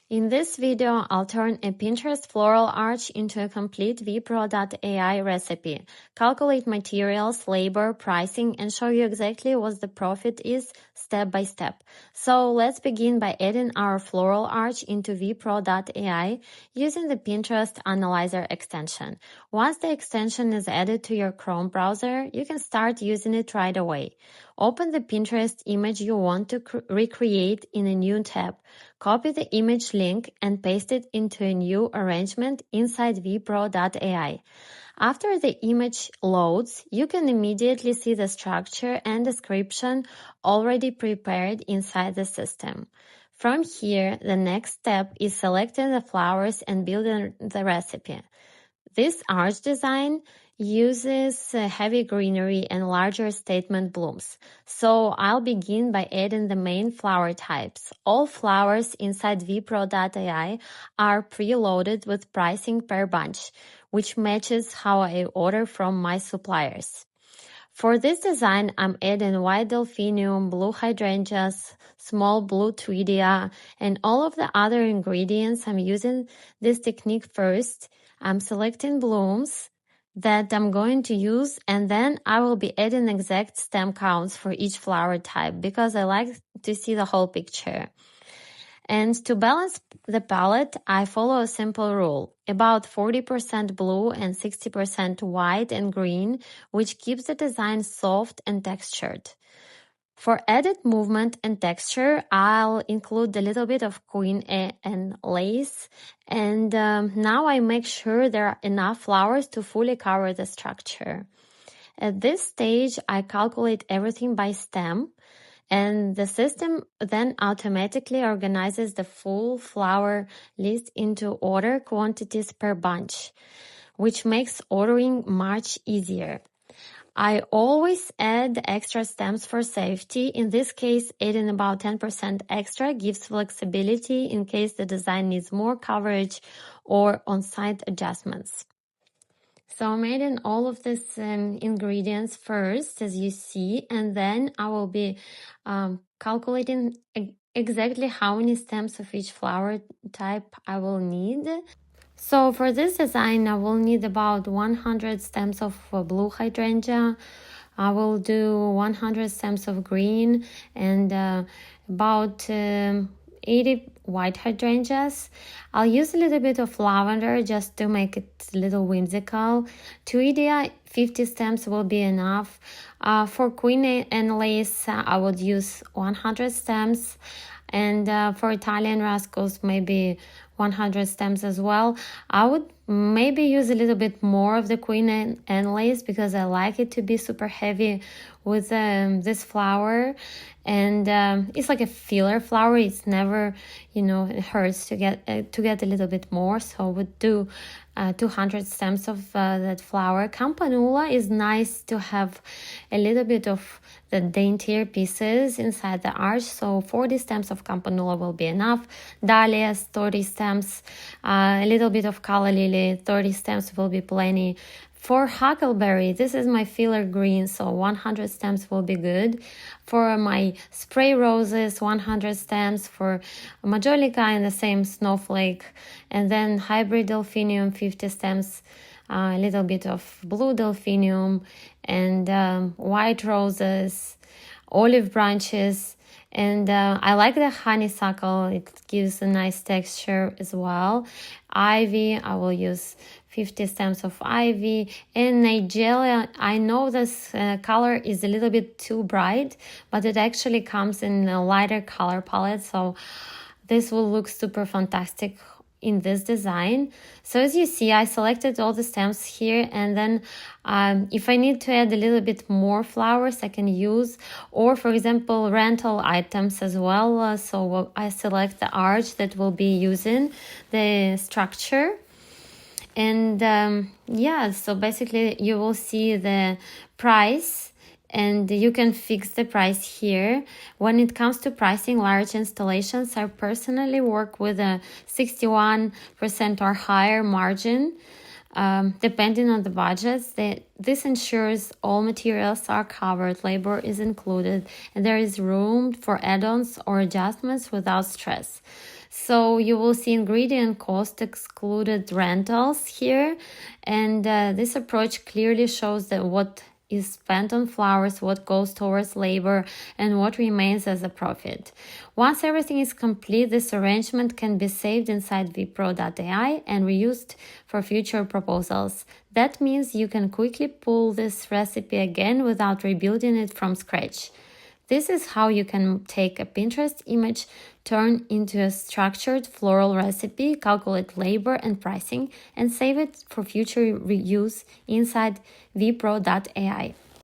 In this video, I'll turn a Pinterest floral arch into a complete WPro.ai recipe, calculate materials, labor, pricing, and show you exactly what the profit is step by step. So let's begin by adding our floral arch into WPro.ai using the Pinterest Analyzer extension. Once the extension is added to your Chrome browser, you can start using it right away. Open the Pinterest image you want to recreate in a new tab. Copy the image link and paste it into a new arrangement inside WPro.ai. After the image loads, you can immediately see the structure and description already prepared inside the system. From here, the next step is selecting the flowers and building the recipe. This arch design uses heavy greenery and larger statement blooms. So I'll begin by adding the main flower types. All flowers inside WPro.ai are preloaded with pricing per bunch, which matches how I order from my suppliers. For this design, I'm adding white delphinium, blue hydrangeas, small blue tweedia, and all of the other ingredients. I'm using this technique first. I'm selecting blooms that I'm going to use, and then I will be adding exact stem counts for each flower type because I like to see the whole picture. And to balance the palette, I follow a simple rule, about 40% blue and 60% white and green, which keeps the design soft and textured. For added movement and texture, I'll include a little bit of queen and lace. And now I make sure there are enough flowers to fully cover the structure. At this stage, I calculate everything by stem. And the system then automatically organizes the full flower list into order quantities per bunch, which makes ordering much easier. I always add extra stems for safety. In this case, adding about 10% extra gives flexibility in case the design needs more coverage or on-site adjustments. So I'm adding all of these ingredients first, as you see, and then I will be calculating exactly how many stems of each flower type I will need. So for this design, I will need about 100 stems of blue hydrangea. I will do 100 stems of green and about 80 white hydrangeas. I'll use a little bit of lavender just to make it a little whimsical. Tweedia, 50 stems will be enough. For queen and lace, I would use 100 stems. And for Italian rascals, maybe 100 stems as well. I would maybe use a little bit more of the queen and lace because I like it to be super heavy with this flower. And it's like a filler flower. It's never, it hurts to get a little bit more. So I would do 200 stems of that flower. Campanula is nice to have a little bit of the daintier pieces inside the arch. So 40 stems of campanula will be enough. Dahlias, 30 stems. A little bit of calla lily, 30 stems will be plenty. For huckleberry, this is my filler green, so 100 stems will be good. For my spray roses, 100 stems. For majolica in the same snowflake. And then hybrid delphinium, 50 stems. A little bit of blue delphinium and white roses, olive branches. And I like the honeysuckle. It gives a nice texture as well. Ivy, I will use 50 stems of ivy. And Nigella, I know this color is a little bit too bright, but it actually comes in a lighter color palette. So this will look super fantastic in this design. So as you see, I selected all the stems here, and then if I need to add a little bit more flowers, I can use, or for example, rental items as well. So I select the arch that will be using the structure. And so basically you will see the price, and you can fix the price here. When it comes to pricing large installations, I personally work with a 61% or higher margin, depending on the budgets. This ensures all materials are covered, labor is included, and there is room for add-ons or adjustments without stress. So you will see ingredient cost excluded rentals here, and this approach clearly shows that what is spent on flowers, what goes towards labor, and what remains as a profit. Once everything is complete, this arrangement can be saved inside WPro.ai and reused for future proposals. That means you can quickly pull this recipe again without rebuilding it from scratch. This is how you can take a Pinterest image, turn into a structured floral recipe, calculate labor and pricing, and save it for future reuse inside WPro.ai.